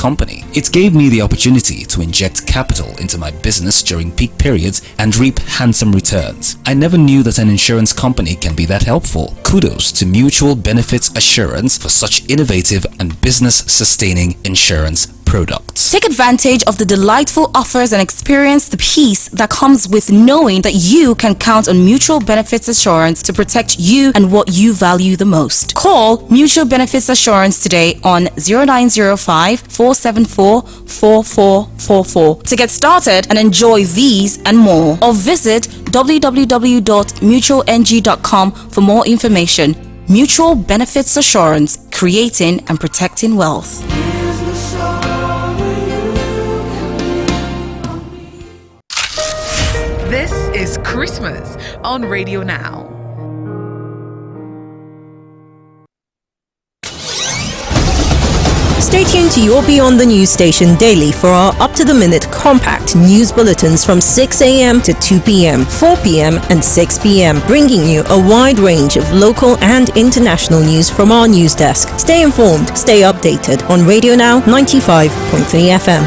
company. It gave me the opportunity to inject capital into my business during peak periods and reap handsome returns. I never knew that an insurance company can be that helpful. Kudos to Mutual Benefits Assurance for such innovative and business-sustaining insurance products. Take advantage of the delightful offers and experience the peace that comes with knowing that you can count on Mutual Benefits Assurance to protect you and what you value the most. Call Mutual Benefits Assurance today on 0905 474 4444 to get started and enjoy these and more, or visit www.mutualng.com for more information. Mutual Benefits Assurance, creating and protecting wealth. This is Christmas on Radio Now. Stay tuned to your Beyond the News station daily for our up-to-the-minute compact news bulletins from 6 a.m. to 2 p.m., 4 p.m. and 6 p.m., bringing you a wide range of local and international news from our news desk. Stay informed, stay updated on Radio Now 95.3 FM.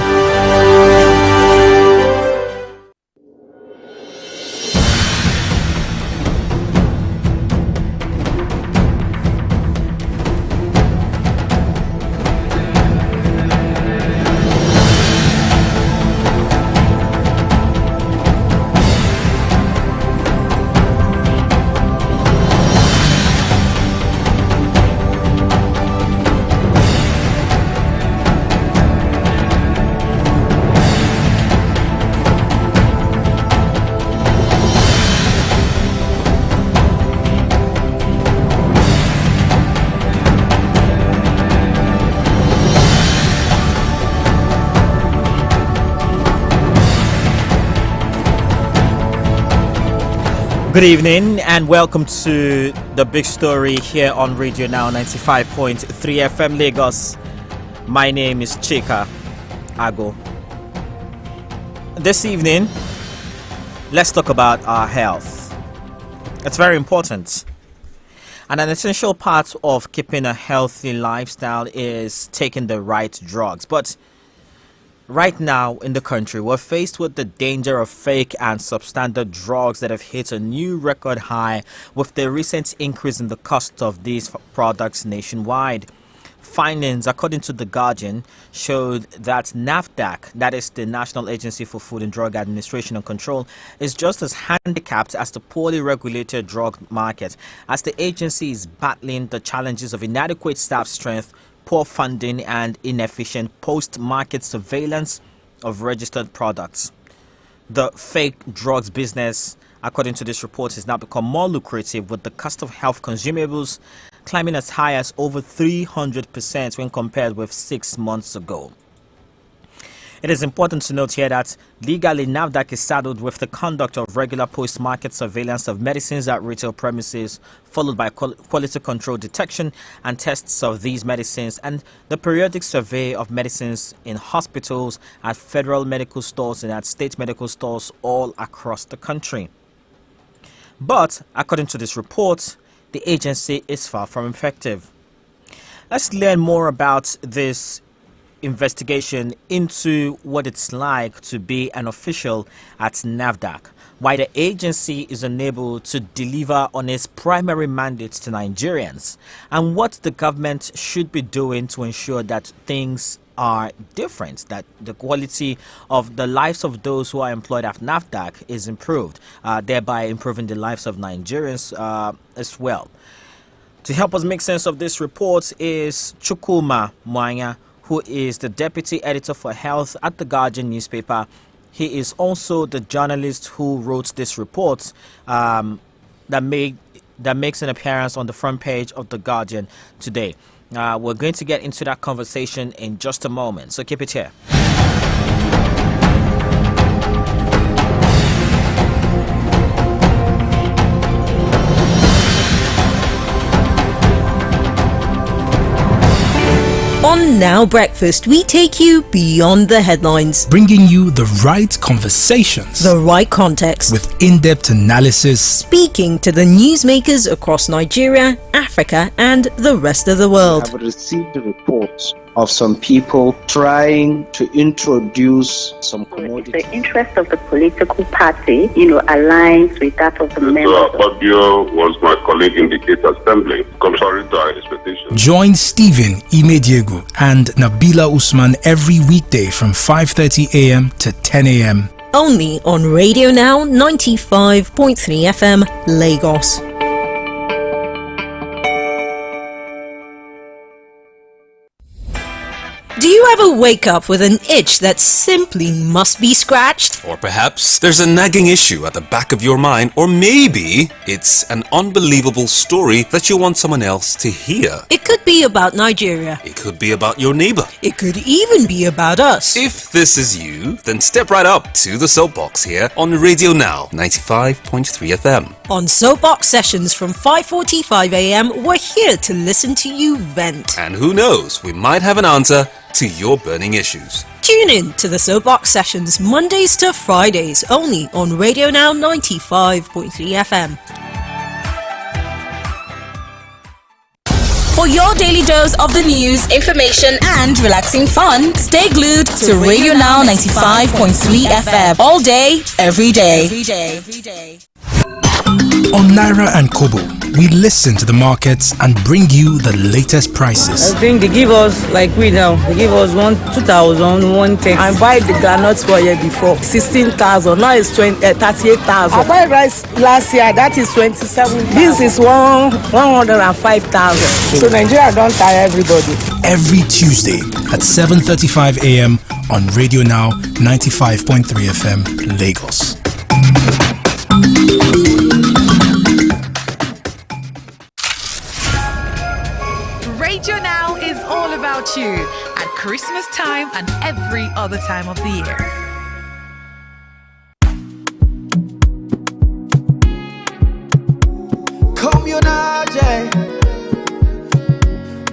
Good evening and welcome to the big story here on Radio Now 95.3 FM Lagos. My name is Chika Ago. This evening, let's talk about our health. It's very important. And an essential part of keeping a healthy lifestyle is taking the right drugs. But right now in the country, we're faced with the danger of fake and substandard drugs that have hit a new record high with the recent increase in the cost of these products nationwide. Findings, according to The Guardian, showed that NAFDAC, that is the National Agency for Food and Drug Administration and Control, is just as handicapped as the poorly regulated drug market, as the agency is battling the challenges of inadequate staff strength, poor funding and inefficient post-market surveillance of registered products. The fake drugs business, according to this report, has now become more lucrative, with the cost of health consumables climbing as high as over 300% when compared with 6 months ago. It is important to note here that legally NAFDAC is saddled with the conduct of regular post-market surveillance of medicines at retail premises, followed by quality control detection and tests of these medicines, and the periodic survey of medicines in hospitals, at federal medical stores and at state medical stores all across the country. But according to this report, the agency is far from effective. Let's learn more about this investigation into what it's like to be an official at NAFDAC, why the agency is unable to deliver on its primary mandate to Nigerians, and what the government should be doing to ensure that things are different, that the quality of the lives of those who are employed at NAFDAC is improved, thereby improving the lives of Nigerians as well. To help us make sense of this report is Chukwuma Mwanya, who is the Deputy Editor for Health at The Guardian newspaper. He is also the journalist who wrote this report that makes an appearance on the front page of The Guardian today. We're going to get into that conversation in just a moment, so keep it here. On Now Breakfast, we take you beyond the headlines, bringing you the right conversations, the right context, with in-depth analysis, speaking to the newsmakers across Nigeria, Africa and the rest of the world. We have received reports of some people trying to introduce some commodity. The interest of the political party, aligns with that of the members. Fabio was my colleague in the State Assembly, contrary to our expectations. Join Stephen Imediego and Nabila Usman every weekday from 5:30 a.m. to 10 a.m. Only on Radio Now 95.3 FM, Lagos. Do you ever wake up with an itch that simply must be scratched? Or perhaps there's a nagging issue at the back of your mind, or maybe it's an unbelievable story that you want someone else to hear. It could be about Nigeria. It could be about your neighbor. It could even be about us. If this is you, then step right up to the soapbox here on Radio Now 95.3 FM. On Soapbox Sessions from 5:45 a.m., we're here to listen to you vent. And who knows, we might have an answer to your burning issues. Tune in to the Soapbox Sessions Mondays to Fridays only on Radio Now 95.3 FM. For your daily dose of the news, information, and relaxing fun, stay glued to Radio Now 95.3 FM all day, every day. On Naira and Kobo, we listen to the markets and bring you the latest prices. I think they give us, like we now, they give us 2,000, 110. I buy the groundnuts for a year before, 16,000. Now it's 38,000. I buy rice last year, that is 27,000. This is 105,000. So Nigeria don't tire everybody. Every Tuesday at 7:35 a.m. on Radio Now 95.3 FM, Lagos. Radio Now is all about you at Christmas time and every other time of the year. Communage,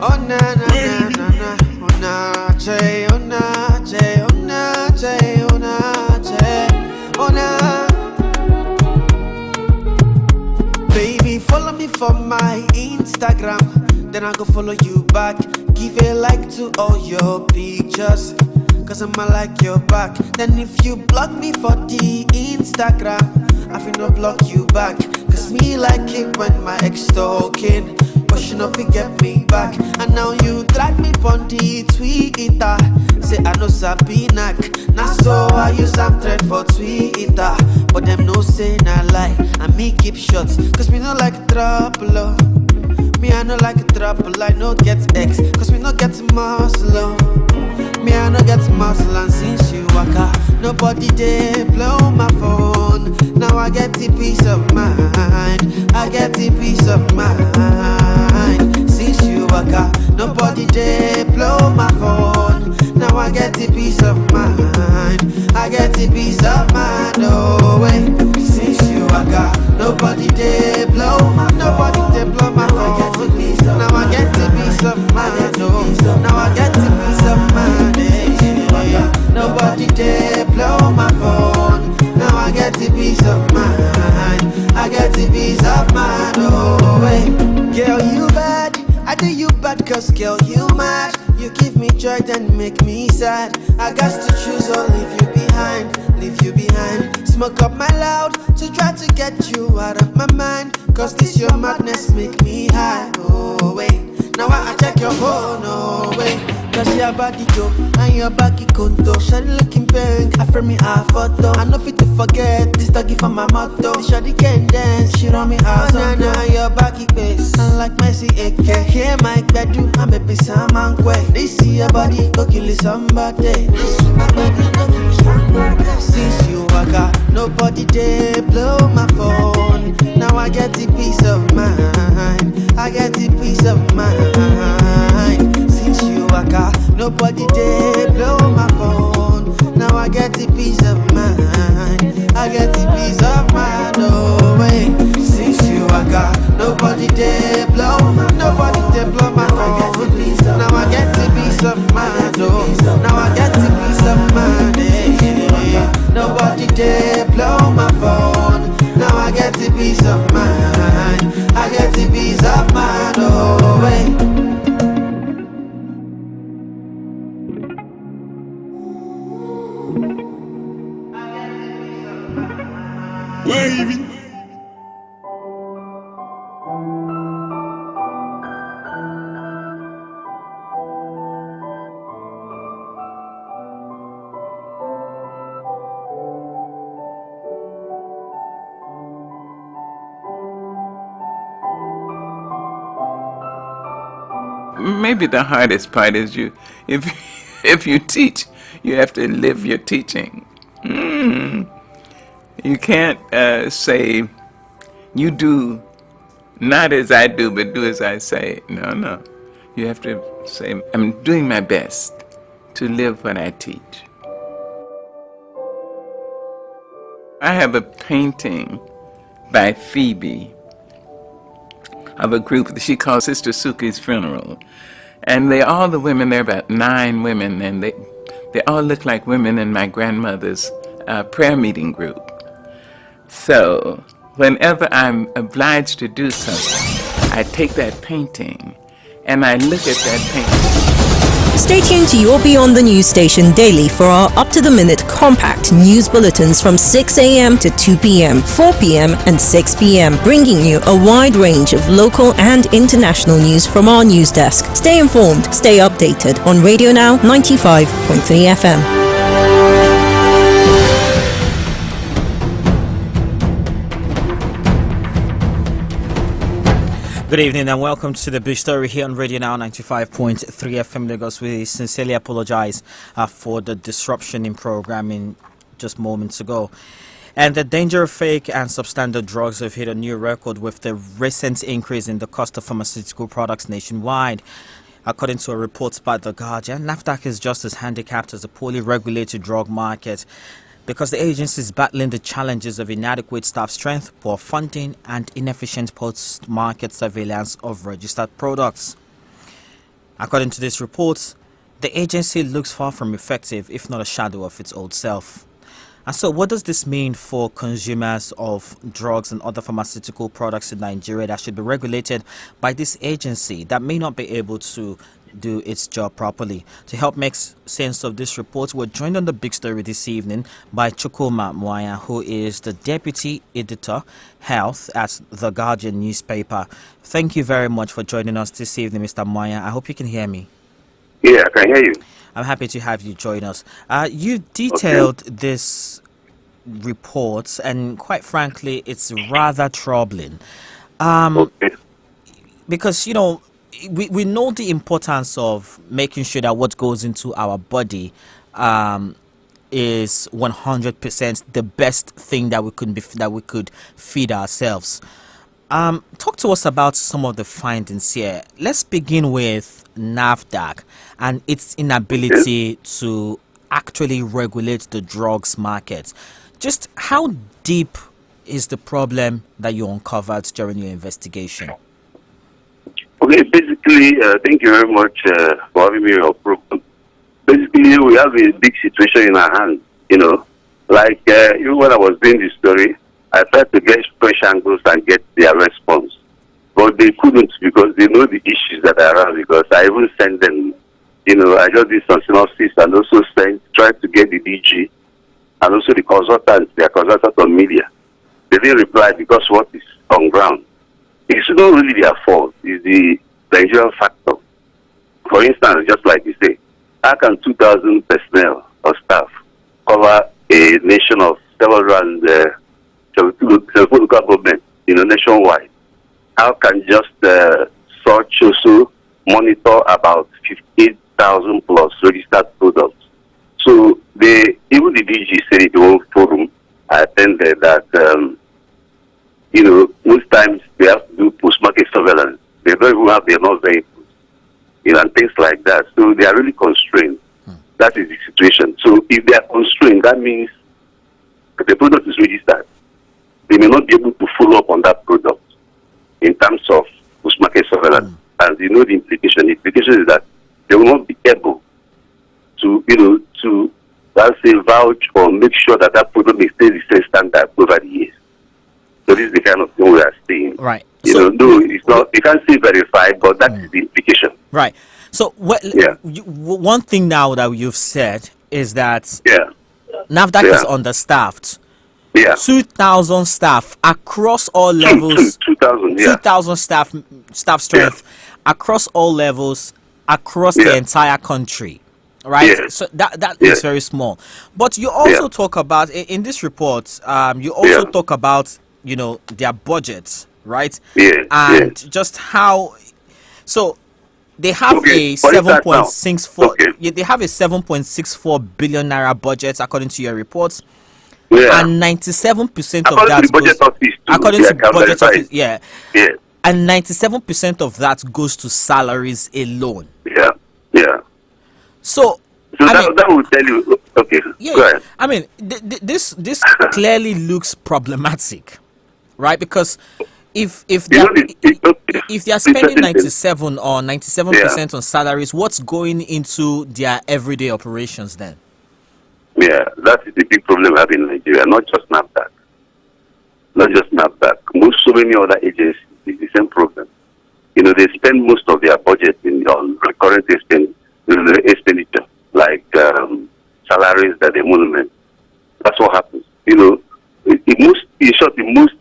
oh na na na na na, oh na che, oh na che, oh na che, oh na che, oh na. Baby, follow me for my Instagram, then I go follow you back. Give a like to all your pictures, cause I'ma like your back. Then if you block me for the Instagram, I feel no block you back. Cause me like it when my ex talking, but she no forget me back. And now you drag me on the Twitter, say I know sabi knack. Now so I use some thread for Twitter, but them no say na lie, and me keep shots, cause me no like trouble. Me I no like trouble, I no get X, cause we no get muscle. Me I no get muscle, and since you waka, nobody dey blow my phone. Now I get the peace of mind, I get the peace of mind. Since you waka, nobody dey blow my phone. Now I get the peace of mind, I get the peace of mind. Oh wait, since you waka, nobody dey blow my phone. Nobody dey blow my phone. Now I get the peace of mind. Oh, now I get the peace of mind. Nobody dey blow my phone. Now I get the peace of mind, I get the peace of mind. Oh wait, girl you bad, I do you bad, cause girl you mad. You give me joy then make me sad. I got to choose or leave you behind, leave you behind. Smoke up my loud to try to get you out of my mind, cause this your madness make me high. Oh wait, now I check your phone. Oh wait, cause your body go and your body conto. Shawty looking pink, I frame me a photo. I know fit to forget this doggy from my motto. Shawty can dance, she run me out. Oh na na, your body face, and like Messi AK. Hear my bedu, I'm a piece of man quay. They see your body, go kill somebody. Since you waka, nobody dey blow my phone. Now I get the peace of mind, I get the peace of mind. Since you waka, nobody dey blow my phone. Now I get the peace of mind, I get the peace of mind. Oh wait, since you waka, nobody dey blow, nobody dey blow my phone. Now I get the peace of mind. Oh, now I get the peace of mind. Nobody dey blow my phone. Now I get the peace of mind, I get the peace of mind. Oh wait. Waving. Maybe the hardest part is if you teach, you have to live your teaching. You can't say you do not as I do, but do as I say. No. You have to say, I'm doing my best to live what I teach. I have a painting by Phoebe of a group that she calls Sister Suki's Funeral. And all the women, there are about 9 women, and they all look like women in my grandmother's prayer meeting group. So whenever I'm obliged to do something, I take that painting and I look at that painting. Stay tuned to your Beyond the News station daily for our up-to-the-minute compact news bulletins from 6 a.m. to 2 p.m., 4 p.m. and 6 p.m., bringing you a wide range of local and international news from our news desk. Stay informed, stay updated on Radio Now 95.3 FM. Good evening and welcome to the Big Story here on Radio Now 95.3 FM Lagos. We sincerely apologize for the disruption in programming just moments ago. And the danger of fake and substandard drugs have hit a new record with the recent increase in the cost of pharmaceutical products nationwide. According to a report by The Guardian, NAFDAC is just as handicapped as a poorly regulated drug market, because the agency is battling the challenges of inadequate staff strength, poor funding, and inefficient post-market surveillance of registered products. According to this report, the agency looks far from effective, if not a shadow of its old self. And so what does this mean for consumers of drugs and other pharmaceutical products in Nigeria that should be regulated by this agency that may not be able to do its job properly? To help make sense of this report, we're joined on the Big Story this evening by Chukwuma Mwaya, who is the Deputy Editor, Health at The Guardian newspaper. Thank you very much for joining us this evening, Mr. Mwaya. I hope you can hear me. Yeah, I can hear you. I'm happy to have you join us. You detailed this report, and quite frankly, it's rather troubling. Because, you know, we know the importance of making sure that what goes into our body is 100% the best thing that we could feed ourselves. Talk to us about some of the findings here. Let's begin with NAFDAC and its inability to actually regulate the drugs market. Just how deep is the problem that you uncovered during your investigation? Okay, basically, thank you very much for having me on your program. Basically, we have a big situation in our hands, you know. Like, even when I was doing this story, I tried to get fresh angles and get their response. But they couldn't, because they know the issues that are around, because I even sent them, you know, I just did some synopsis and also tried to get the DG and also the consultants, their consultant on media. They didn't reply because what is on ground. It's not really their fault. It's the Nigerian factor. For instance, just like you say, how can 2,000 personnel or staff cover a nation of 772 local governments, you know, nationwide? How can just such also monitor about 58,000 plus registered products? So even the DG said in the whole forum I attended that, you know, most times they have to do post-market surveillance. They don't even have enough vehicles, you know, and things like that. So they are really constrained. That is the situation. So if they are constrained, that means the product is registered. They may not be able to follow up on that product in terms of post-market surveillance. And you know the implication. The implication is that they will not be able to, you know, to, let's say, vouch or make sure that that product may stay the same standard over the years. So this is the kind of thing we are seeing. Right. You So know, no, it's not. You can't say verified, but that is the implication. Right. So one thing now that you've said is that NAFDAC Yeah. is understaffed. Yeah. 2,000 staff across all levels. 2,000, yeah. 2,000 staff strength across all levels across the entire country. Right, Yes. so that Yes. is very small. But you also talk about in this report. You also talk about their budgets, right? Yes. And just how. So they have a For instance now. 7.64. They have a 7.64 billion naira budget according to your reports. Yeah. And 97% of According that to the budget goes, office too. according Yeah, to budget verified. office, yeah. Yeah. And 97% of that goes to salaries alone. Yeah. Yeah. So that will tell you. Okay. Yeah, Go ahead. I mean, this clearly looks problematic, right? Because if they are spending 97 or 97% on salaries, what's going into their everyday operations then? Yeah, that is the big problem we have in Nigeria. Not just NAFDAC. Not just NAFDAC. So many other agencies, it's the same problem. They spend most of their budget on recurrent expenditure, like salaries that they monument. That's what happens. In most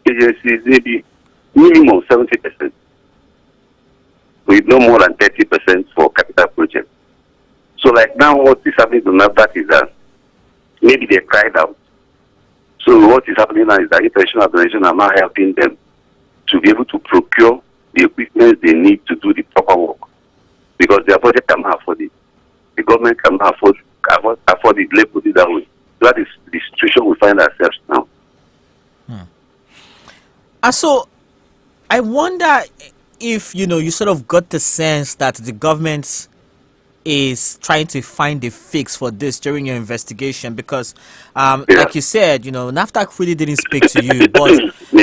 agencies, maybe minimum 70%, with no more than 30% for capital projects. So, like now, what is happening to NAFDAC is that maybe they cried out. So, what is happening now is that international organizations are now helping them to be able to procure the equipment they need to do the proper work, because their budget cannot afford it. The government cannot afford it. Let's put it that way. That is the situation we find ourselves now. So I wonder if you sort of got the sense that the government is trying to find a fix for this during your investigation, because like you said, NAFDAC really didn't speak to you, but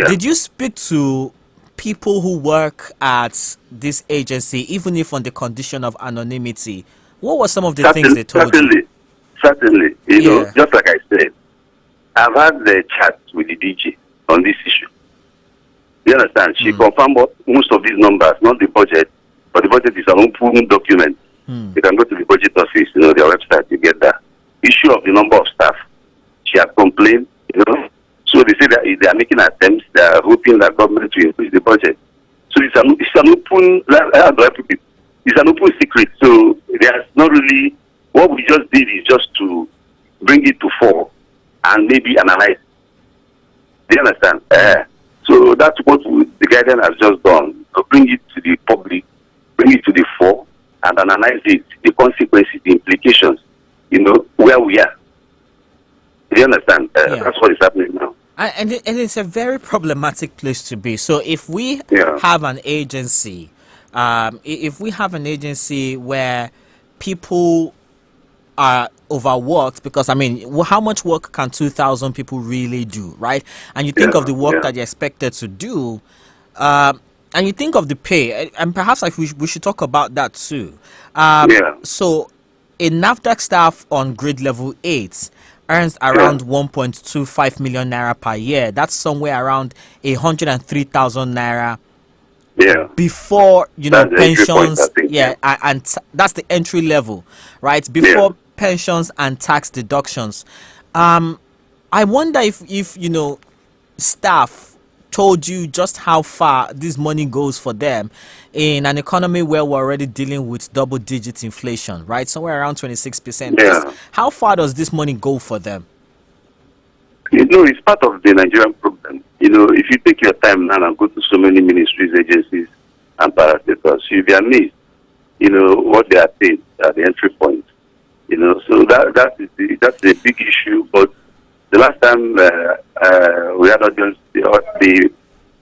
did you speak to people who work at this agency, even if on the condition of anonymity? What were some of the things they told you? Certainly. Just like I said, I've had the chat with the DG on this issue. You understand? She confirmed most of these numbers, not the budget, but the budget is an open document. You can go to the budget office, their website, you get that. Issue of the number of staff. She had complained, So they say that they are making attempts, they are hoping that government will increase the budget. So it's an open, how do I put it? It's an open secret. So there's not really, what we just did is just to bring it to fore and maybe analyze. Do you understand? So that's what the guidance has just done, to bring it to the public, bring it to the fore, and analyze it, the consequences, the implications, where we are. Do you understand? That's what is happening now. And it's a very problematic place to be. So if we have an agency, where people are overworked, because how much work can 2,000 people really do, right? And you think of the work that you're expected to do, and you think of the pay, and perhaps we should talk about that too. So a NAFDAC staff on grade level 8 earns around 1.25 million naira per year. That's somewhere around 103,000 naira. Before that's pensions, and that's the entry level, right? Before pensions and tax deductions. I wonder if staff told you just how far this money goes for them in an economy where we're already dealing with double-digit inflation, right? Somewhere around 26%. How far does this money go for them? It's part of the Nigerian problem. If you take your time now and go to so many ministries, agencies, and parastatals, you'll be amazed, what they are paid at the entry point. So that's a big issue. But the last time we had audience, the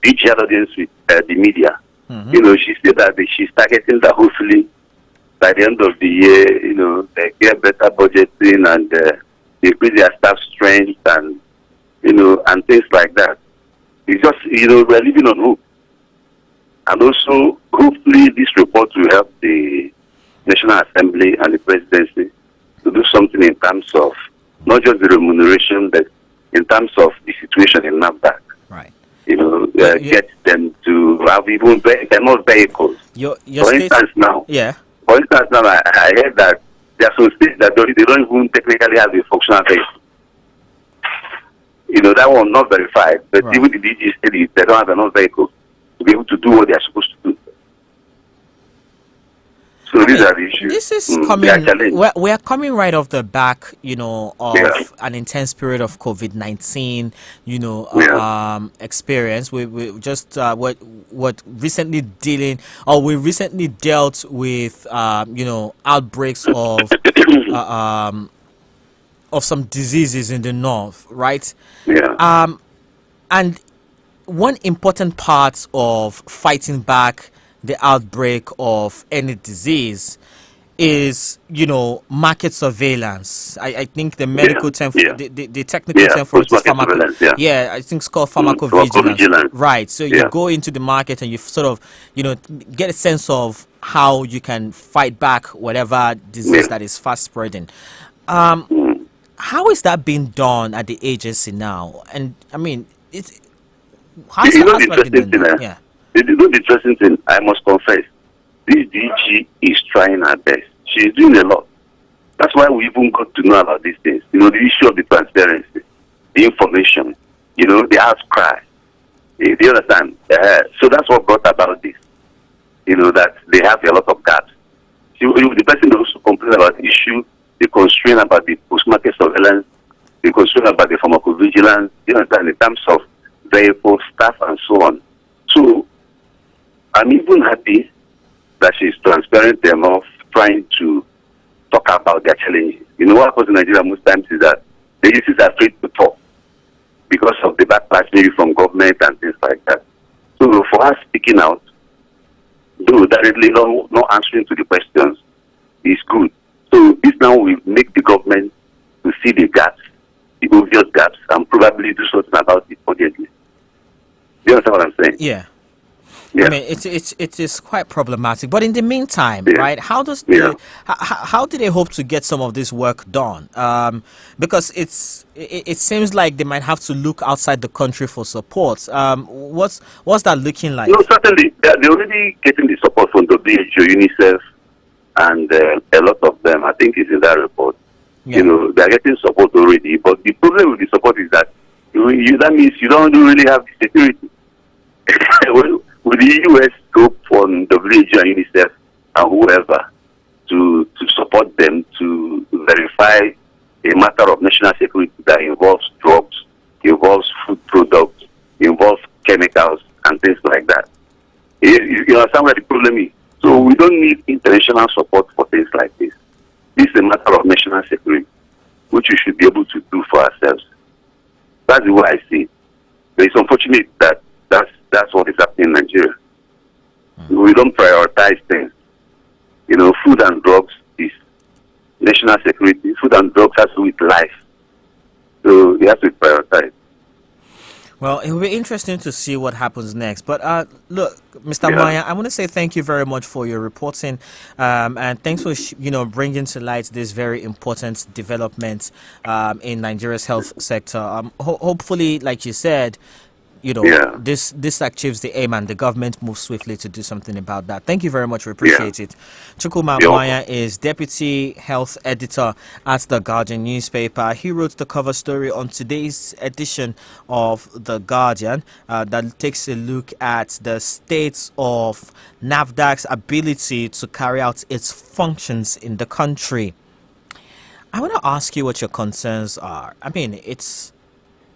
DG had audience with the media, she said that she's targeting that hopefully by the end of the year, they get better budgeting and they increase their staff strength and, and things like that. It's just, we're living on hope. And also, hopefully, this report will help the National Assembly and the Presidency to do something in terms of not just the remuneration, but in terms of the situation in NAFDAC. Right. Get them to have even enough vehicles. For instance, now, I heard that there are some states that they don't even technically have a functional vehicle. That one not verified. But Right. even the DG said they don't have enough vehicles to be able to do what they are supposed to do. So these are the issues. This is They are coming. challenged. We are coming right off the back, of Yeah. an intense period of COVID-19, experience. We just what recently dealing, or we recently dealt with, outbreaks of some diseases in the north, right? Yeah. And one important part of fighting back the outbreak of any disease is, market surveillance. I think the medical term, Yeah. the technical Yeah. term for it is Post-market surveillance, yeah. I think it's called pharmacovigilance. Pharmacovigilance. Right. So you Yeah. go into the market and you sort of, get a sense of how you can fight back whatever disease that is fast spreading. How is that being done at the agency now? And I mean, how's You know how's the that being interesting thing, done? Yeah. the interesting thing, I must confess, this DG is trying her best. She's doing a lot. That's why we even got to know about these things. The issue of the transparency, the information, the outcry. You understand? So that's what brought about this. That they have a lot of gaps. The person also complained about the issue, the constraint about the post-market surveillance, the constraint about the pharmacovigilance, in terms of vehicles, staff, and so on. So I'm even happy that she's transparent enough trying to talk about their challenges. What happens in Nigeria most times is that the agencies are afraid to talk because of the backlash maybe from government and things like that. So for us speaking out, though directly not answering to the questions, is good. So this now will make the government to see the gaps, the obvious gaps, and probably do something about it urgently. Do you understand what I'm saying? Yeah. Yeah. I mean, it is quite problematic. But in the meantime, Yeah. right? How does how do they hope to get some of this work done? Because it seems like they might have to look outside the country for support. What's that looking like? No, certainly they're already getting the support from WHO, UNICEF, and a lot of them. I think is in that report. Yeah. They're getting support already. But the problem with the support is that that means you don't really have the security. With the US scope on WHO and UNICEF and whoever to support them to verify a matter of national security that involves drugs, involves food products, involves chemicals and things like that. You understand where the problem is? So we don't need international support for things like this. This is a matter of national security, which we should be able to do for ourselves. That's the way I see it. But it's unfortunate that that's what is happening in Nigeria. We don't prioritize things. Food and drugs is national security. Food and drugs has to do with life. So we have to prioritize. Well, it will be interesting to see what happens next. But look, Mr. Maya, I want to say thank you very much for your reporting, and thanks for bringing to light this very important development in Nigeria's health sector. Hopefully, like you said, this achieves the aim and the government moves swiftly to do something about that. Thank you very much. We appreciate it. Chukuma Maya is Deputy Health Editor at The Guardian newspaper. He wrote the cover story on today's edition of The Guardian that takes a look at the state of NAFDAC's ability to carry out its functions in the country. I want to ask you what your concerns are. I mean,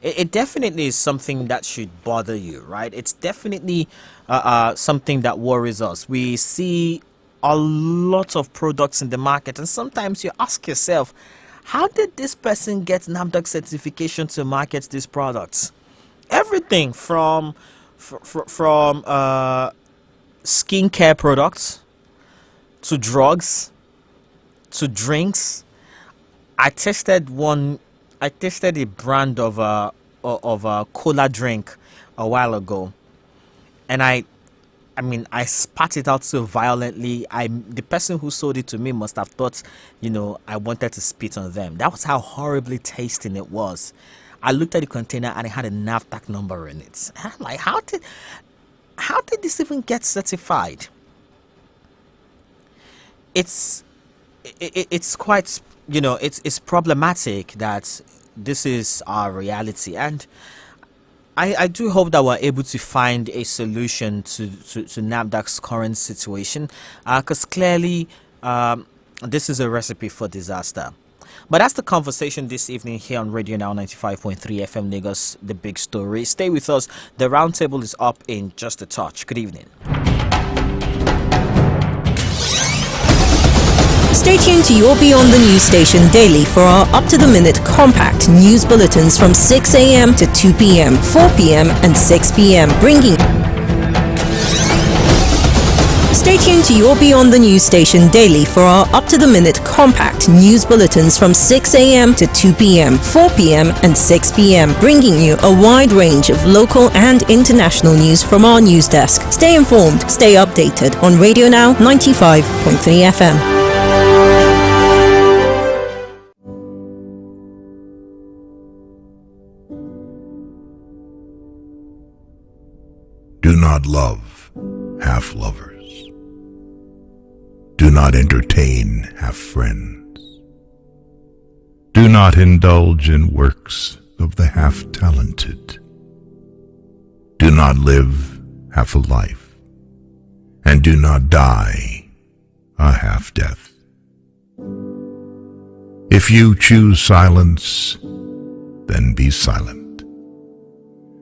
it definitely is something that should bother you, right? It's definitely something that worries us. We see a lot of products in the market, and sometimes you ask yourself, how did this person get NAFDAC certification to market these products? Everything from skincare products to drugs to drinks. I tasted a brand of a cola drink a while ago, and I I spat it out so violently. The person who sold it to me must have thought, I wanted to spit on them. That was how horribly tasting it was. I looked at the container and it had a NAFDAC number in it. And I'm like, how did this even get certified? It's quite, it's problematic that this is our reality, and I do hope that we're able to find a solution to NAFDAC's current situation, because clearly this is a recipe for disaster. But that's the conversation this evening here on Radio Now 95.3 FM Lagos, The Big Story. Stay with us. The roundtable is up in just a touch. Good evening. Stay tuned to your Beyond the News station daily for our up-to-the-minute compact news bulletins from 6 a.m. to 2 p.m., 4 p.m. and 6 p.m. Stay tuned to your Beyond the News station daily for our up-to-the-minute compact news bulletins from 6 a.m. to 2 p.m., 4 p.m. and 6 p.m., bringing you a wide range of local and international news from our news desk. Stay informed, stay updated on Radio Now 95.3 FM. Do not love half lovers. Do not entertain half friends. Do not indulge in works of the half talented. Do not live half a life, and do not die a half death. If you choose silence, then be silent.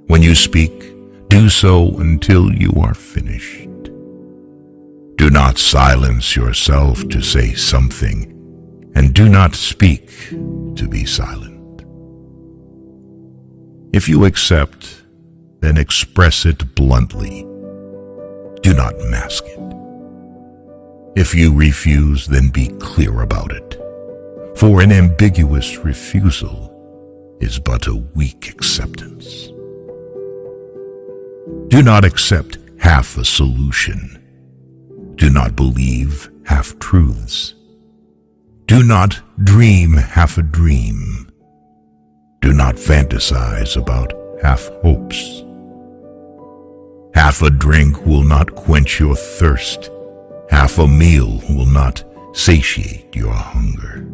When you speak, do so until you are finished. Do not silence yourself to say something, and do not speak to be silent. If you accept, then express it bluntly. Do not mask it. If you refuse, then be clear about it. For an ambiguous refusal is but a weak acceptance. Do not accept half a solution. Do not believe half-truths. Do not dream half a dream. Do not fantasize about half-hopes. Half a drink will not quench your thirst. Half a meal will not satiate your hunger.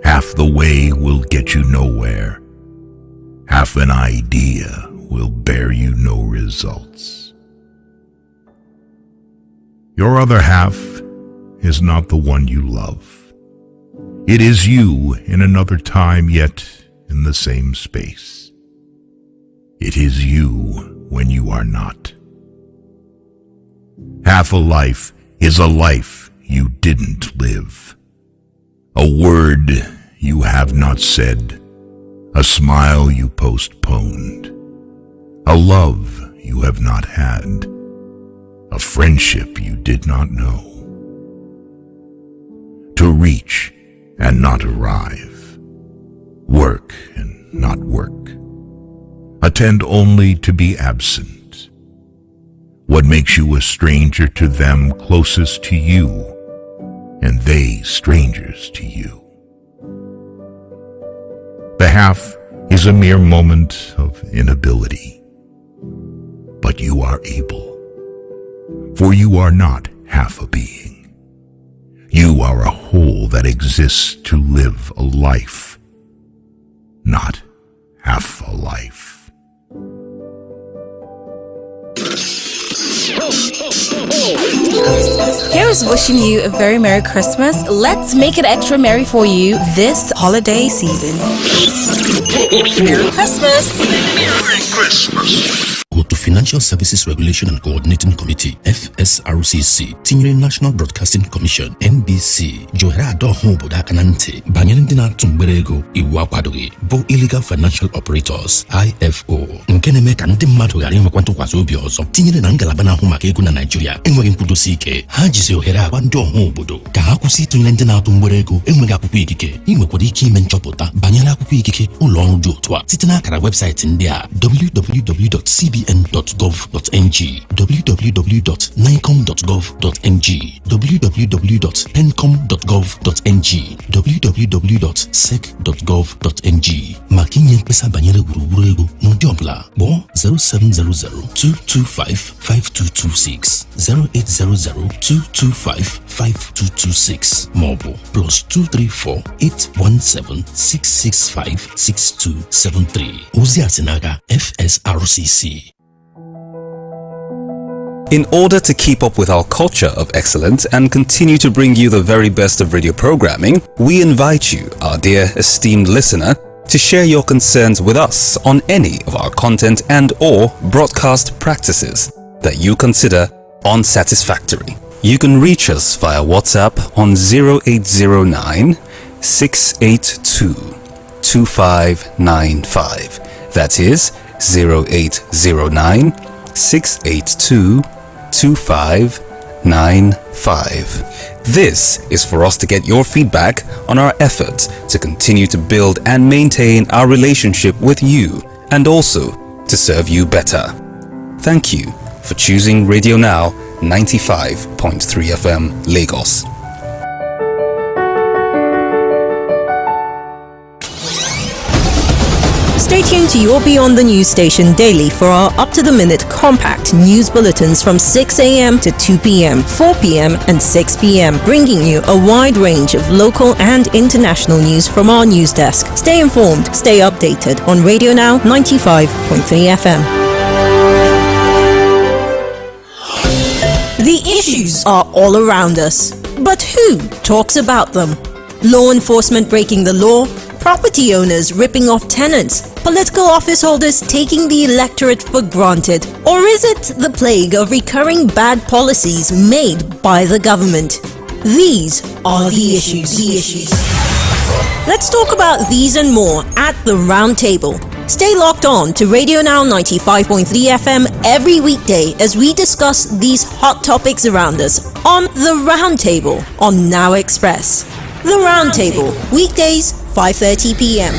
Half the way will get you nowhere. Half an idea will bear you no results. Your other half is not the one you love. It is you in another time, yet in the same space. It is you when you are not. Half a life is a life you didn't live. A word you have not said. A smile you postponed. A love you have not had. A friendship you did not know. To reach and not arrive. Work and not work. Attend only to be absent. What makes you a stranger to them closest to you, and they strangers to you? The half is a mere moment of inability. But you are able. For you are not half a being. You are a whole that exists to live a life, not half a life. Here's wishing you a very Merry Christmas. Let's make it extra merry for you this holiday season. Merry Christmas! Merry Christmas! Go to Financial Services Regulation and Coordinating Committee, FSRCC, tinyere National Broadcasting Commission, NBC, Johera Adoho Boda Kanante, Banyandina Tumberego, Iwa Kwadogi, Bo Illegal Financial Operators, IFO, Nkeneme Kanti Matu Yarin Kwanto Kwazobiozo, tinyere Nangalabana Humakegu na Nigeria, Enwagin Kudusike, Hajise Ohera Wando Hobodo, Kahakusi Tunlendina Tumberego, Enwaga Pupikike, Imwekodiki Menchopota, Banyala Pupikike, Ulong Jotwa, Sitina Kara website in there, www.cbn www.nicom.gov.ng, www.nicom.gov.ng, www.pencom.gov.ng, www.sec.gov.ng. maka inye mkpesa banyere gburugburu ego n'ụdị ọbụla kpọọ 07002255226, 08002255226 maọbụ +234-817-665-6273. ozi a si n'aka FSRCC. In order to keep up with our culture of excellence and continue to bring you the very best of radio programming, we invite you, our dear esteemed listener, to share your concerns with us on any of our content and or broadcast practices that you consider unsatisfactory. You can reach us via WhatsApp on 0809 682 2595. That is 0809 682 2595. This is for us to get your feedback on our efforts to continue to build and maintain our relationship with you and also to serve you better. Thank you for choosing Radio Now 95.3 FM Lagos. Stay tuned to your Beyond the News station daily for our up-to-the-minute compact news bulletins from 6 a.m. to 2 p.m., 4 p.m. and 6 p.m., bringing you a wide range of local and international news from our news desk. Stay informed, stay updated on Radio Now 95.3 FM. The issues are all around us, but who talks about them? Law enforcement breaking the law, property owners ripping off tenants, political office holders taking the electorate for granted, or is it the plague of recurring bad policies made by the government? These are the issues. Let's talk about these and more at the Round Table. Stay locked on to Radio Now 95.3 FM every weekday as we discuss these hot topics around us on the Round Table on Now Express. The Round Table, weekdays, 5:30 p.m.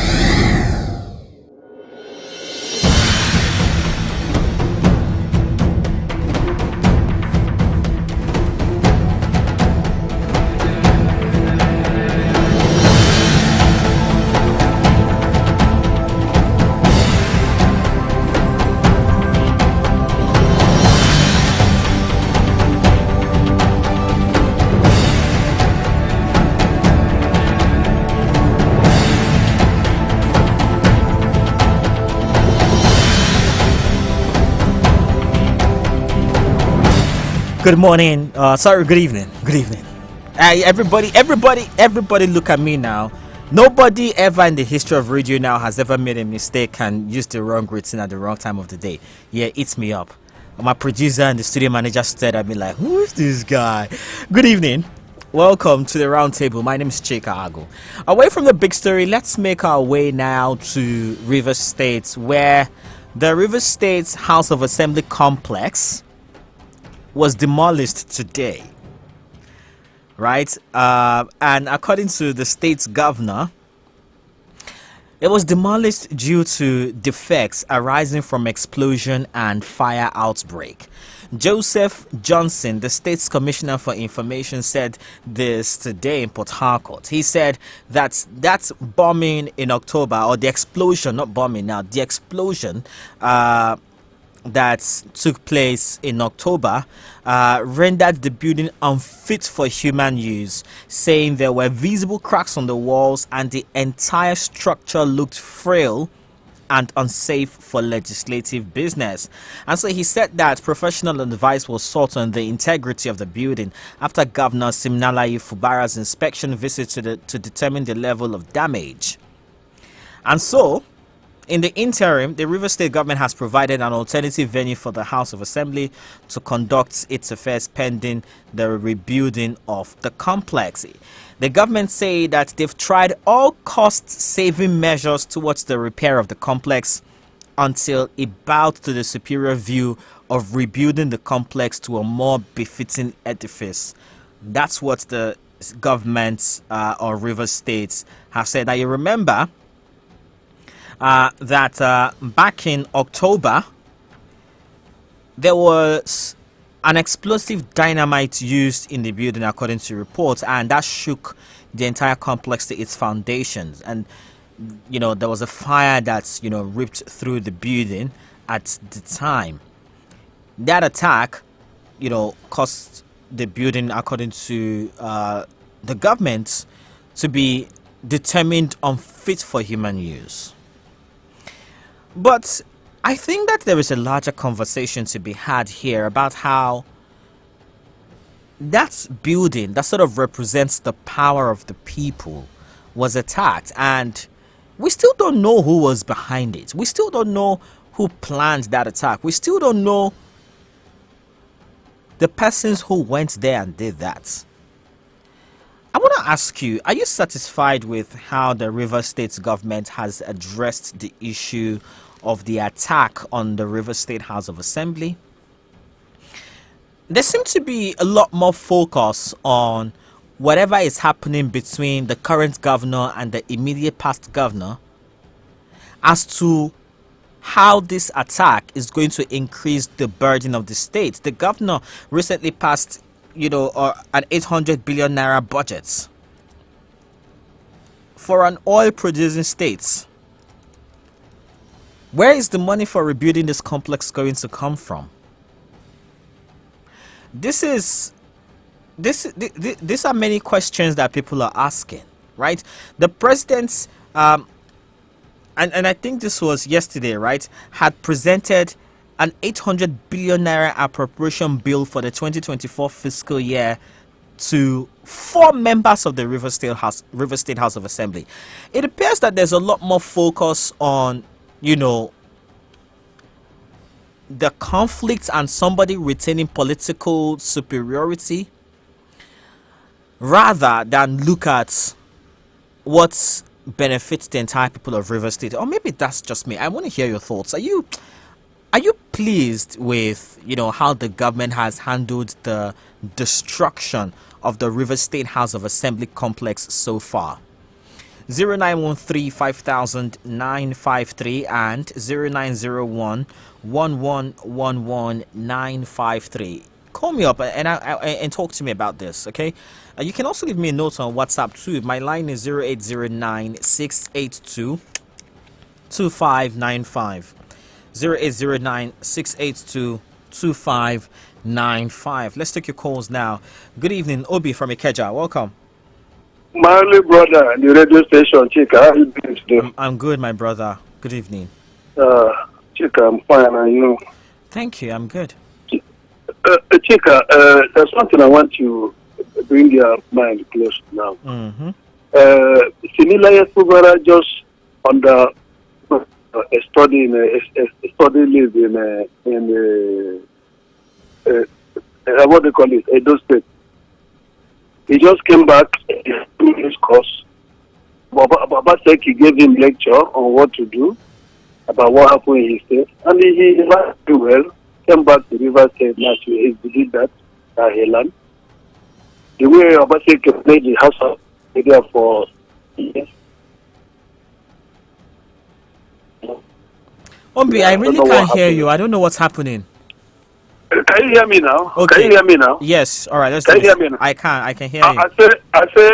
Good morning. Good evening. Good evening. Everybody look at me now. Nobody ever in the history of Radio Now has ever made a mistake and used the wrong routine at the wrong time of the day. Yeah, eats me up. My producer and the studio manager stared at me like, who is this guy? Good evening. Welcome to the Round Table. My name is Chika Ago. Away from the big story, let's make our way now to Rivers State, where the Rivers State House of Assembly complex was demolished today, right? And according to the state's governor, it was demolished due to defects arising from explosion and fire outbreak. Joseph Johnson, the state's commissioner for information, said this today in Port Harcourt. He said that bombing in October, or the explosion, not bombing now, the explosion that took place in October rendered the building unfit for human use, saying there were visible cracks on the walls and the entire structure looked frail and unsafe for legislative business. And so he said that professional advice was sought on the integrity of the building after Governor Siminalayi Fubara's inspection visit to determine the level of damage. And so, in the interim, the Rivers State government has provided an alternative venue for the House of Assembly to conduct its affairs pending the rebuilding of the complex. The government say that they've tried all cost-saving measures towards the repair of the complex until it bowed to the superior view of rebuilding the complex to a more befitting edifice. That's what the government or Rivers State have said. Now, you remember that back in October, there was an explosive dynamite used in the building, according to reports, and that shook the entire complex to its foundations. And there was a fire that's ripped through the building at the time. That attack caused the building, according to the government, to be determined unfit for human use. But I think that there is a larger conversation to be had here about how that building that sort of represents the power of the people was attacked, and we still don't know who was behind it. We still don't know who planned that attack. We still don't know the persons who went there and did that. I want to ask you, are you satisfied with how the Rivers State government has addressed the issue of the attack on the Rivers State House of Assembly? There seems to be a lot more focus on whatever is happening between the current governor and the immediate past governor as to how this attack is going to increase the burden of the state. The governor recently passed an 800 billion naira budget for an oil producing state. Where is the money for rebuilding this complex going to come from? These are many questions that people are asking, right? The president, and I think this was yesterday, right, had presented an 800 billion naira appropriation bill for the 2024 fiscal year to 4 members of the Rivers State House of Assembly. It appears that there's a lot more focus on, the conflict and somebody retaining political superiority rather than look at what benefits the entire people of Rivers State. Or maybe that's just me. I want to hear your thoughts. Are you pleased with how the government has handled the destruction of the Rivers State House of Assembly complex so far? 0913-5000-953 and 0901-1111953. Call me up and talk to me about this, okay? You can also leave me a note on WhatsApp too. My line is 0809-682-2595. 0809-682-2595. Let's take your calls now. Good evening, Obi from Ikeja. Welcome. My only brother, the radio station, Chika. How are you doing today? I'm good, my brother. Good evening. Chika, I'm fine, and you? Thank you, I'm good. Chika, there's something I want to bring your mind close now. Similar Fubara just under a study leave in what they call it, Edo State. He just came back to his course. Baba said he gave him lecture on what to do about what happened in his state, and he learned well. Came back to Rivers State last year. He did that he learned. The way Baba said he made the house there for years. Ombi, I really can't hear you. I don't know what's happening. Can you hear me now? Okay. Can you hear me now? Yes. All right. Let's can do you this. hear me now? I can hear you. I say,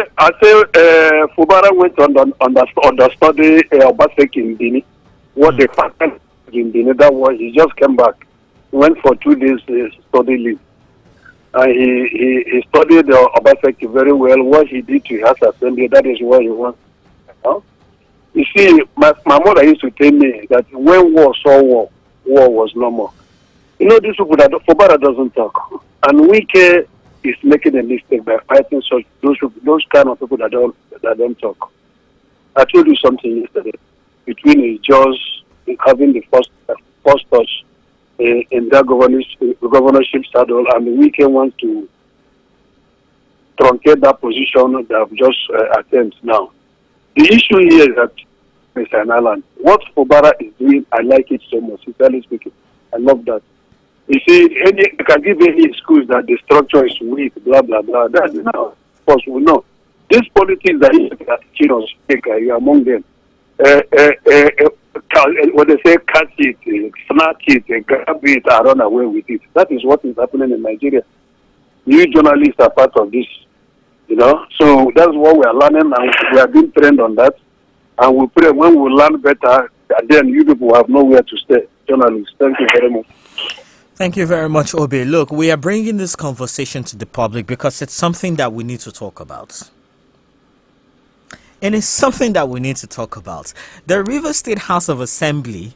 Fubara went on the study Obaseki in Bini. What they found in Bini, that was he just came back. He went for 2 days study leave. He studied Obaseki very well. What he did to House Assembly, that is what he wants. You see, my mother used to tell me that when war saw war was no more. These people that Fubara doesn't talk, and Wike is making a mistake by fighting those kind of people that don't talk. I told you something yesterday between the judge having the first touch in that governorship saddle, and the Wike wants to truncate that position that I've just attempted now. The issue here is that Mr. Analan, what Fubara is doing, I like it so much. Sincerely speaking, I love that. You see, you can give any excuse that the structure is weak, blah, blah, blah. That, of course, we know. These politics that you are among them. what they say, catch it, snatch it, grab it, and run away with it. That is what is happening in Nigeria. You journalists are part of this, So that's what we are learning, and we are being trained on that. And we pray when we learn better, then you people have nowhere to stay. Journalists, thank you very much. Thank you very much, Obi. Look, we are bringing this conversation to the public because it's something that we need to talk about. And it's something that we need to talk about. The Rivers State House of Assembly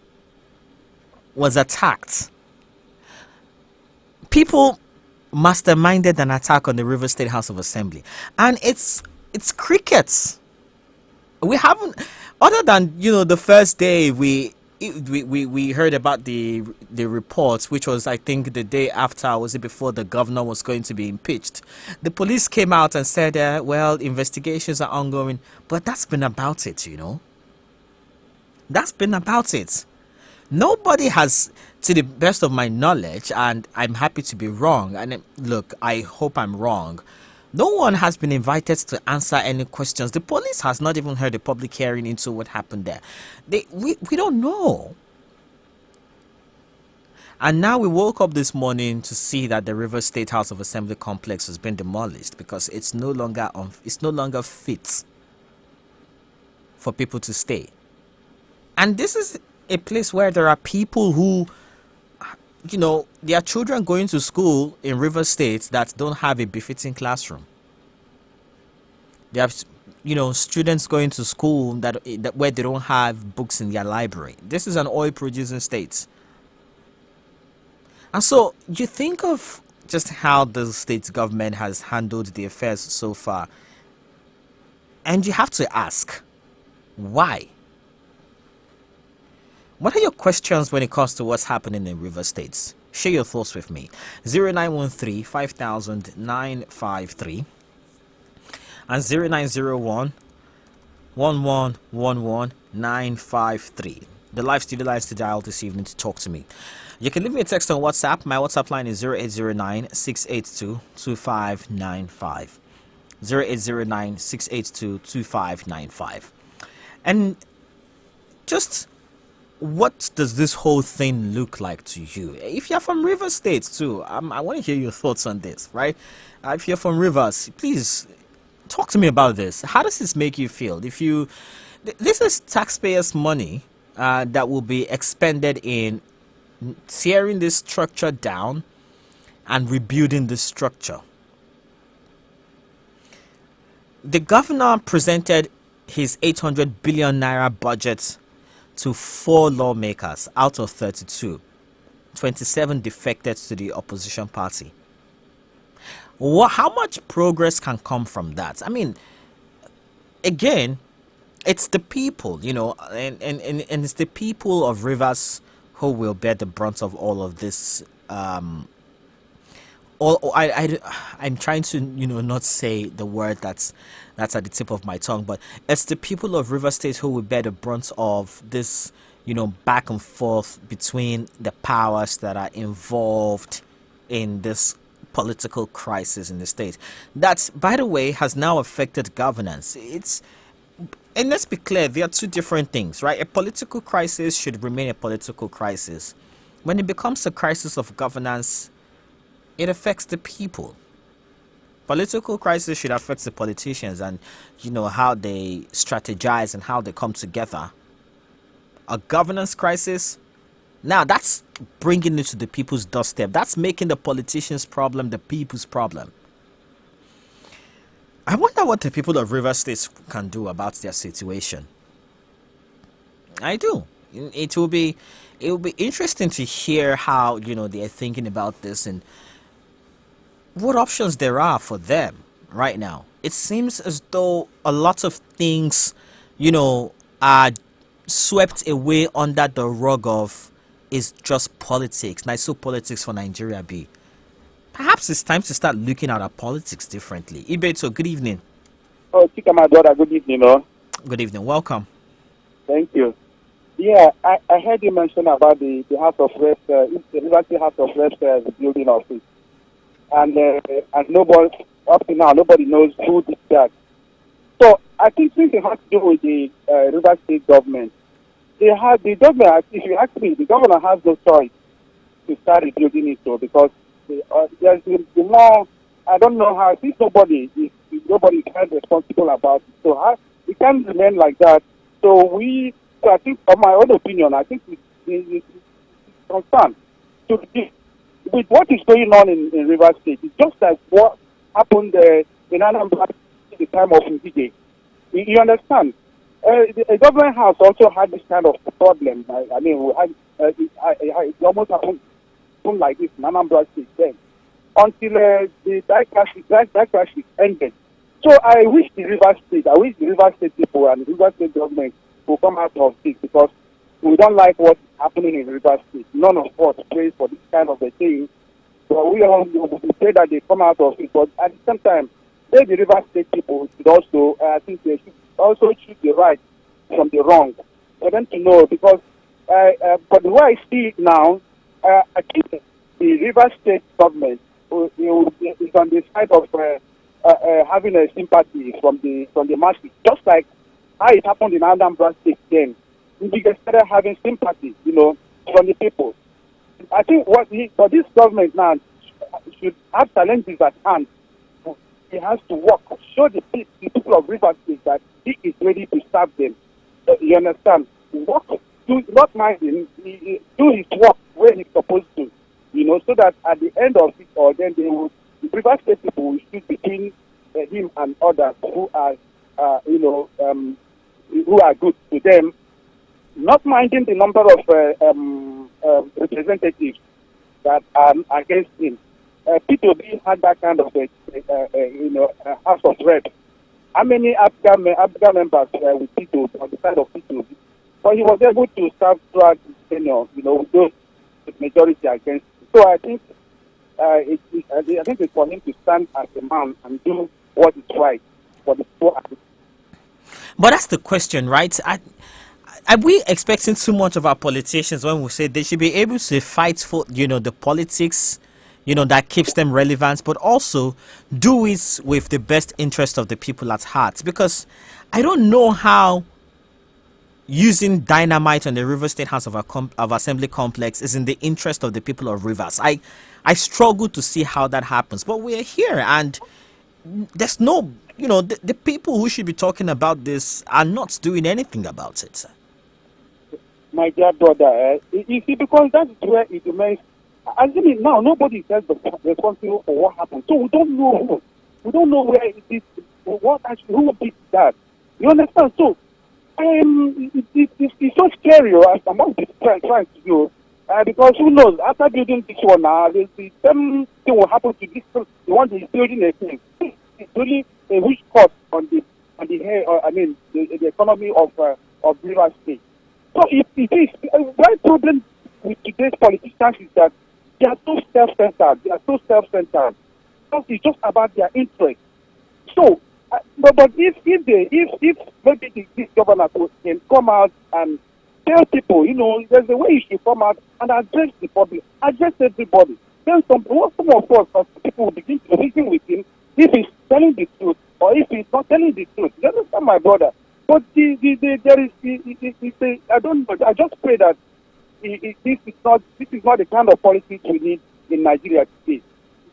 was attacked. People masterminded an attack on the Rivers State House of Assembly. And it's crickets. We haven't, other than, the first day we heard about the reports, which was, I think, the day after, was it before the governor was going to be impeached. The police came out and said, well, investigations are ongoing. But that's been about it, That's been about it. Nobody has, to the best of my knowledge, and I'm happy to be wrong, and look, I hope I'm wrong, no one has been invited to answer any questions. The police has not even heard a public hearing into what happened there. We don't know. And now we woke up this morning to see that the Rivers State House of Assembly complex has been demolished because it's no longer fit for people to stay. And this is a place where there are people who, their children going to school in River State that don't have a befitting classroom. They have, students going to school that where they don't have books in their library. This is an oil-producing state. And so you think of just how the state government has handled the affairs so far, and you have to ask, why? What are your questions when it comes to what's happening in River States? Share your thoughts with me. 0913 5000 953 and 0901 1111 953. The live studio lines to dial this evening to talk to me. You can leave me a text on WhatsApp. My WhatsApp line is 0809 682 2595. 0809 682 2595. And just, what does this whole thing look like to you? If you're from Rivers State too, I want to hear your thoughts on this, right? If you're from Rivers, please talk to me about this. How does this make you feel? This is taxpayers' money that will be expended in tearing this structure down and rebuilding this structure. The governor presented his 800 billion naira budget to 4 lawmakers out of 32. 27 defected to the opposition party. How much progress can come from that? I mean, again, it's the people, and it's the people of Rivers who will bear the brunt of all of this. I'm trying to, not say the word that's at the tip of my tongue, but it's the people of River State who will bear the brunt of this, back and forth between the powers that are involved in this political crisis in the state. That, by the way, has now affected governance. And let's be clear, there are two different things, right? A political crisis should remain a political crisis. When it becomes a crisis of governance, it affects the people. Political crisis should affect the politicians and, how they strategize and how they come together. A governance crisis, now that's bringing it to the people's doorstep. That's making the politicians' problem the people's problem. I wonder what the people of River State can do about their situation. I do. It will be interesting to hear how, they are thinking about this and what options there are for them right now. It seems as though a lot of things, are swept away under the rug of is just politics. Nice so politics for Nigeria be. Perhaps it's time to start looking at our politics differently. Ibeto, good evening. Oh, Chika, my daughter, good evening. Good evening. Welcome. Thank you. Yeah, I heard you mention about the House of Reps, the University House of Reps, the building of it. And nobody, up to now, nobody knows who did that. So I think this has to do with the River State government. they have the government. If you ask me, the governor has no choice to start rebuilding it, so because there's the more. I don't know how. Since nobody is held responsible about it, so it can't remain like that. So I think, from my own opinion, I think it's concerned with what is going on in Rivers State. It's just like what happened in Anambra at the time of Ngige. You understand? The government has also had this kind of problem. I mean, we had it almost happened like this in Anambra State then, until that crisis ended. So I wish the River State people and the River State government will come out of this, because we don't like what's happening in River State. None of us pray for this kind of a thing. So we pray that they come out of it. But at the same time, the River State people should also, I think they should also choose the right from the wrong for them to know. Because, but the way I see it now, I think the River State government is on the side of having a sympathy from the masses, just like how it happened in Anambra State then. We started having sympathy, from the people. I think for this government now should have challenges at hand. He has to work, show the people of Rivers State that he is ready to serve them. You understand? Work, not mind him, do his work where he's supposed to, so that at the end of it, or then the Rivers State people will choose between him and others who are, who are good to them, not minding the number of representatives that are against him. P2B had that kind of House of Reps. How many ABGA members with P2B on the side of P2B? But he was able to serve throughout his tenure, with those majority against him. So I think it's for him to stand as a man and do what is right for the poor. But that's the question, right? Are we expecting too much of our politicians when we say they should be able to fight for, the politics, that keeps them relevant, but also do it with the best interest of the people at heart? Because I don't know how using dynamite on the River State House of Assembly complex is in the interest of the people of Rivers. I struggle to see how that happens, but we're here and there's no, the people who should be talking about this are not doing anything about it. My dear brother, you see, because that's where it remains. Assuming now nobody is responsible for what happened, so we don't know who. We don't know where it is, who did that. You understand? So it's so scary. I must be trying to do, because who knows? After building this one now, the same thing will happen to this. The one that is building a thing. It's really a huge cost on the the economy of Rivers State. So it is one problem with today's politicians is that they are so self-centered. Because it's just about their interest. So, but if maybe this governor can come out and tell people, there's a way you should come out and address the public, address everybody. Then some of us, people will begin to reason with him if he's telling the truth or if he's not telling the truth. You understand, my brother? But there is, I don't know. I just pray that this is not the kind of politics we need in Nigeria today.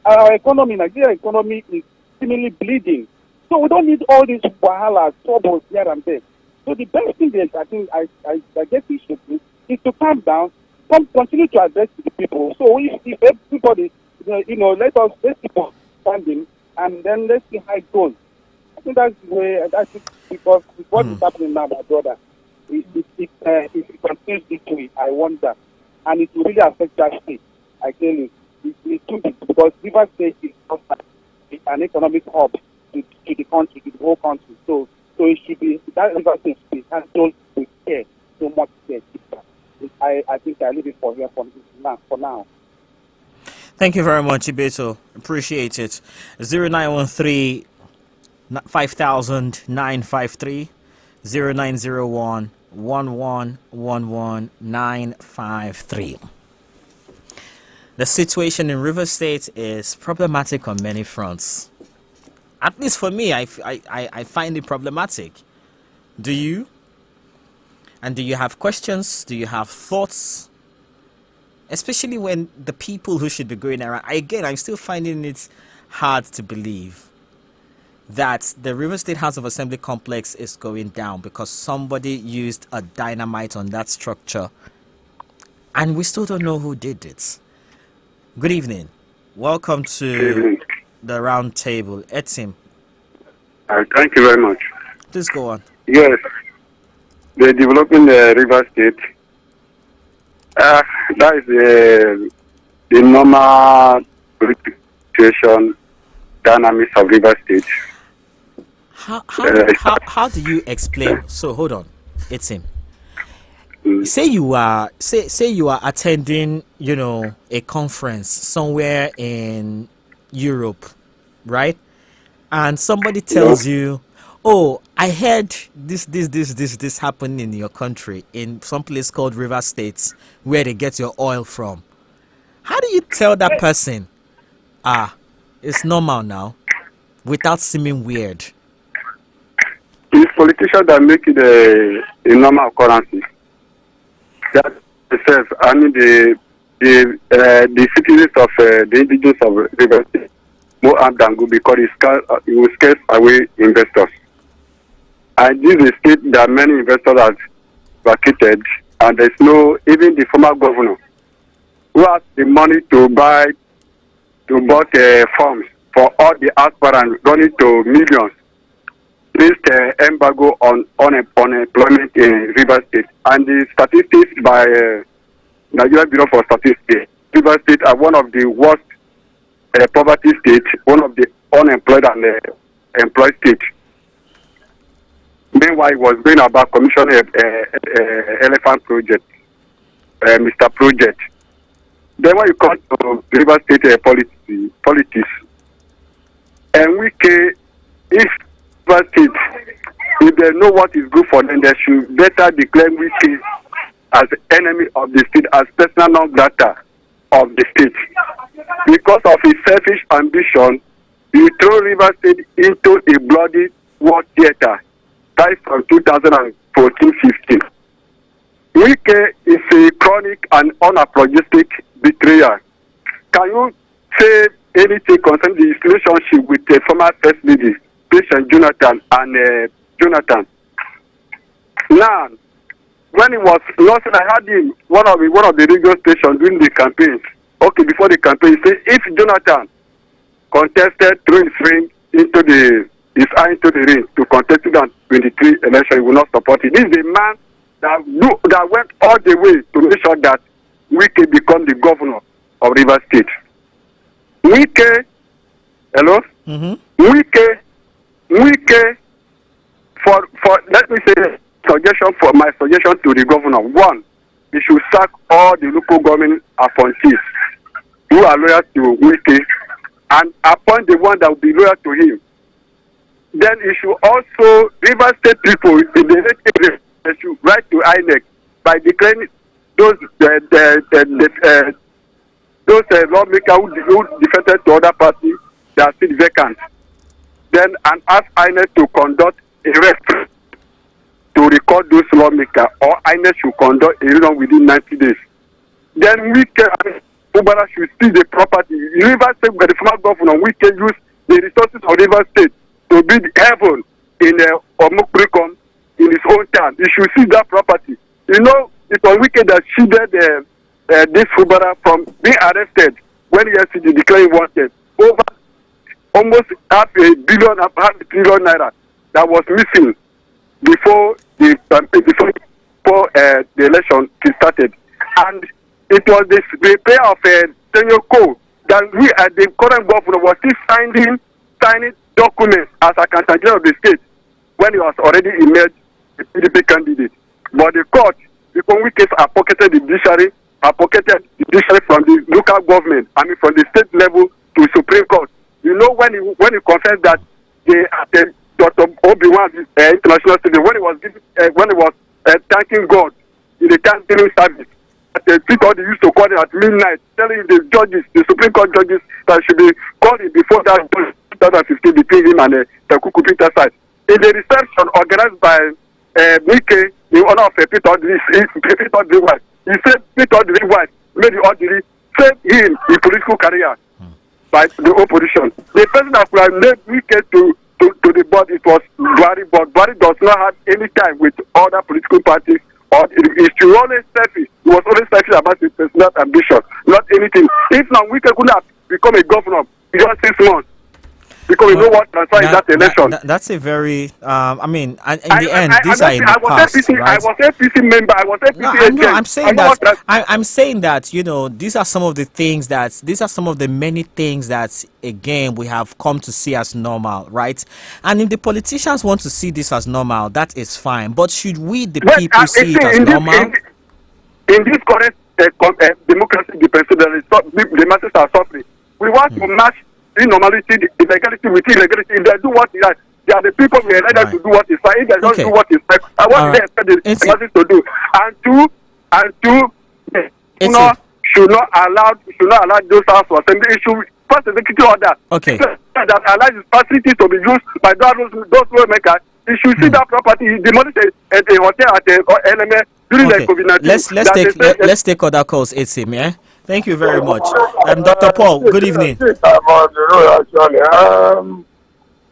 Our economy, Nigeria economy, is seemingly bleeding. So we don't need all these wahala, troubles here and there. So the best thing that I think I guess we should do is to calm down, continue to address the people. So if everybody, let people standing, and then let's see how it goes. I think that's the way. That's it, because with what is happening now, my brother, if it continues this way, I wonder, and it will really affect that state. I tell you, it's too big, because Rivers State is not an economic hub to the country, to the whole country. So it should be that Rivers State should be handled with care, so much care. I think I leave it for here for now. Thank you very much, Ibeto. Appreciate it. 0913 5000 953 0901 1111 953. The situation in River State is problematic on many fronts. At least for me, I find it problematic. Do you? And do you have questions? Do you have thoughts? Especially when the people who should be going around, again, I'm still finding it hard to believe that the River State House of Assembly complex is going down because somebody used a dynamite on that structure, and we still don't know who did it. Good evening. Welcome to the round table. Etim. Thank you very much. Please go on. Yes, they're developing the River State. That is the normal situation dynamics of River State. How do you explain? So hold on, Etim. Say you are attending, a conference somewhere in Europe, right? And somebody tells you, "Oh, I heard this happened in your country in some place called River State, where they get your oil from." How do you tell that person, it's normal now, without seeming weird? It's politicians that make it a normal occurrence. That says, I mean, the citizens of the indigenous of River State more harm than good because it will scare away investors. And this is a state that many investors have vacated, and there's no, even the former governor who has the money to buy farms for all the aspirants running to millions. This embargo on unemployment in River State, and the statistics by Nigeria Bureau for Statistics, River State are one of the worst poverty states, one of the unemployed and employed states. Meanwhile, it was going about commissioning elephant project, Mr. Project. Then when you come to River State politics, and if River State, if they know what is good for them, they should better declare Wike as enemy of the state, as personal non-grata of the state. Because of his selfish ambition, he threw River State into a bloody war theater right from 2014-15. Wike is a chronic and unapologetic betrayer. Can you say anything concerning the relationship with the former First Lady, President Jonathan and Jonathan? Now, when he was lost, I had him one of the radio stations during the campaign. Okay, before the campaign, he said if Jonathan contested through his eye into the ring to contest the 2023 election, he will not support it. This is a man that went all the way to make sure that Wike become the governor of River State. Wike, hello? Mm-hmm. Wike, for let me say my suggestion to the governor. One, he should sack all the local government appointees who are loyal to Wike and appoint the one that will be loyal to him. Then he should also, River State people, they should write to INEC by declaring those lawmakers who defected to other parties that are still vacant. Then and ask INEC to conduct a referendum to record those lawmakers, or INEC should conduct a referendum within 90 days. Then Ubara should seize the property. River State, the former governor, we can use the resources of River State to build heaven in Omukrikom in his own town. He should seize that property. You know, it was wicked that shielded this Ubara from being arrested when he has to declare wanted. Over almost half a trillion naira that was missing before the election started. And it was the repair of Senior Co that we at the current governor was still signing documents as accountant general of the state when he was already emerged a PDP candidate. But the court, because we case are pocketed the judiciary from the local government, from the state level to Supreme Court. You know when he confessed that Dr. Obi-Wan International Stadium, when he was thanking God in the Thanksgiving service, the people used to call it at midnight, telling the judges, the Supreme Court judges, that should be called in before that 2015 between him and the Kuku Peter side. In the reception organized by Wike the honor of Peter Odiri wife. He said Peter Odiri wife made the Odiri save him in political career by the opposition. The person that could have made Wike to the board, it was Buhari, but Buhari does not have any time with other political parties. Or it should always selfish. He was always selfish about his personal ambition, not anything. If now Wike could have become a governor in just 6 months, because we know what transfer in that election. That's a very, I mean, and in the end, these are in the past, right? I was APC member. I was APC agent. No, I'm saying that. I'm saying that, you know, these are some of the things that, these are some of the many things that, again, we have come to see as normal, right? And if the politicians want to see this as normal, that is fine. But should we, the people, see it as normal? In this current democracy, the masses are suffering. We want to match normality, the illegality with illegality. If they do what is right, they are the people we elected to do what is right. If they don't do what is right, I want they expect the masses to do. And two, should not allow those houses to assembly. It should pass executive order. Okay. That allows facilities to be used by those lawmakers. You should see that property demolished at a hotel at the LMA during the COVID-19. Let's take other calls, Etim, yeah? Thank you very much. Dr. Paul, good evening. The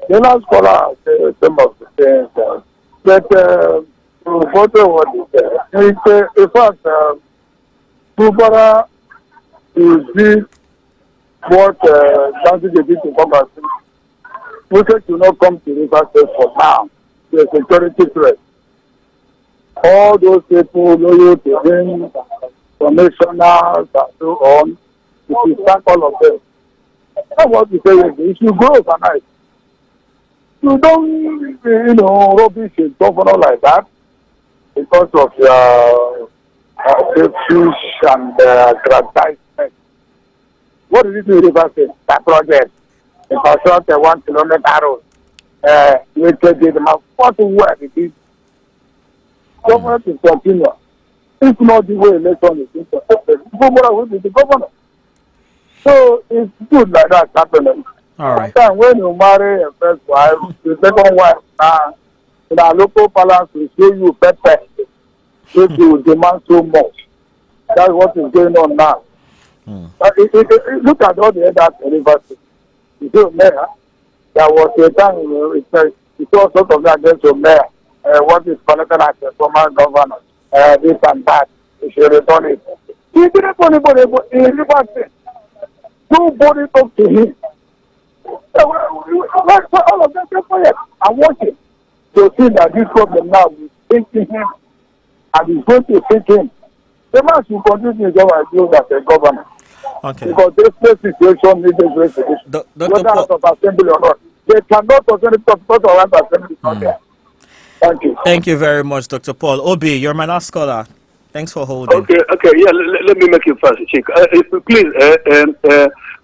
last caller said some of the things, but to further what he said, in fact, Kubara is what Chancy did to come back. We should not come to River State for now. The security threat. All those people loyal to him, commissioners and so on, if you thank all of them. That's what we say is it should grow overnight. You don't, rubbish a governor like that because of your selfish and aggrandizement. What did you do in River State? That project. It was shot a 1 kilometer road. We did them out. What work it is? Government is continue. It's not the way election is interpreted. Governor will be the governor. So it's good like that happening. All right. And when you marry a first wife, the second wife, in our local palace will show you pepper. If you demand so much. That's what is going on now. Look at all the other universities. You see, Mayor, there was a time you saw sort of that against the mayor. What is collected as a former governor? This and that. You should return it. He didn't put anybody in River State. Nobody talked to him. All of them kept quiet and watching to see that this problem now is thinking him and is going to think him. The man should continue his job as a governor. Okay. Because this situation needs a resolution. Whether House of Assembly or not. They cannot talk any talk because of House Assembly is not there. Thank you. Thank you very much, Dr. Paul. Obi, you're my last caller. Thanks for holding. Okay, yeah, let me make it fast, Chick. Please,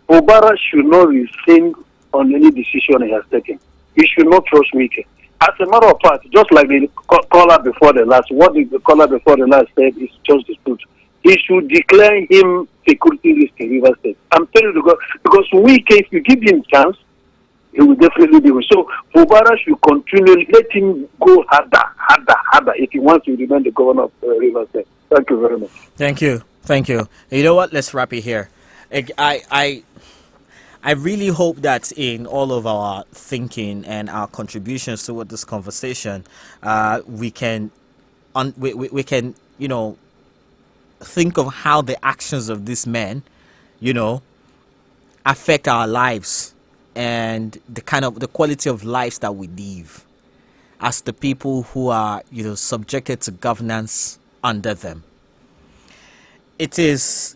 Obara should not rescind on any decision he has taken. He should not trust Wike. As a matter of fact, just like the caller before the last, what the caller before the last said is just the truth. He should declare him security risk in River State. I'm telling you, because Wike, if you give him chance, he will definitely be. So Obara should continue, let him go harder if he wants to remain the governor of River State. Thank you very much. Thank you. You know what? Let's wrap it here. I really hope that in all of our thinking and our contributions toward this conversation, we can, think of how the actions of these men, affect our lives and the quality of lives that we live as the people who are, subjected to governance under them. It's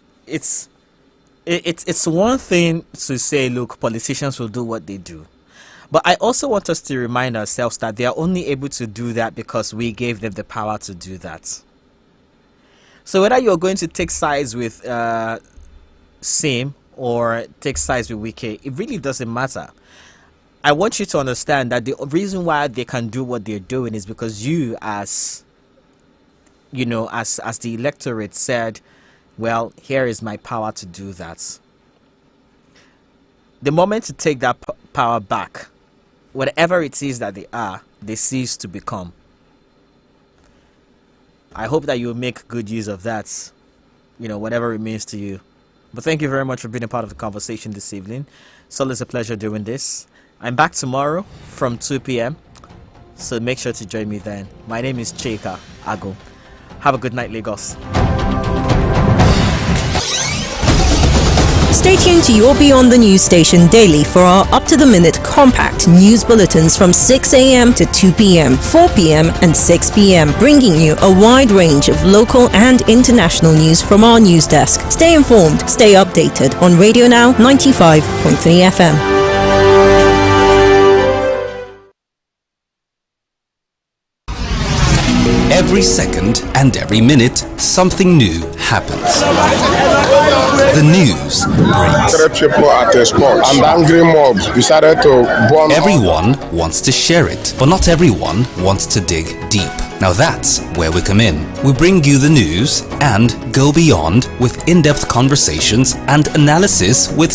one thing to say, look, politicians will do what they do. But I also want us to remind ourselves that they are only able to do that because we gave them the power to do that. So whether you're going to take sides with Sim or take sides with Wike, it really doesn't matter. I want you to understand that the reason why they can do what they're doing is because you, as the electorate said, well, here is my power to do that. The moment to take that power back, whatever it is that they are, they cease to become. I hope that you make good use of that, whatever it means to you. But thank you very much for being a part of the conversation this evening. It's always a pleasure doing this. I'm back tomorrow from 2 p.m. So make sure to join me then. My name is Chika Ago. Have a good night, Lagos. Stay tuned to your Beyond the News station daily for our up-to-the-minute compact news bulletins from 6 a.m. to 2 p.m., 4 p.m. and 6 p.m., bringing you a wide range of local and international news from our news desk. Stay informed, stay updated on Radio Now 95.3 FM. Every second and every minute, something new happens. The news breaks. 3 people at a spot, and angry mob decided to burn. Everyone wants to share it, but not everyone wants to dig deep. Now that's where we come in. We bring you the news and go beyond with in-depth conversations and analysis with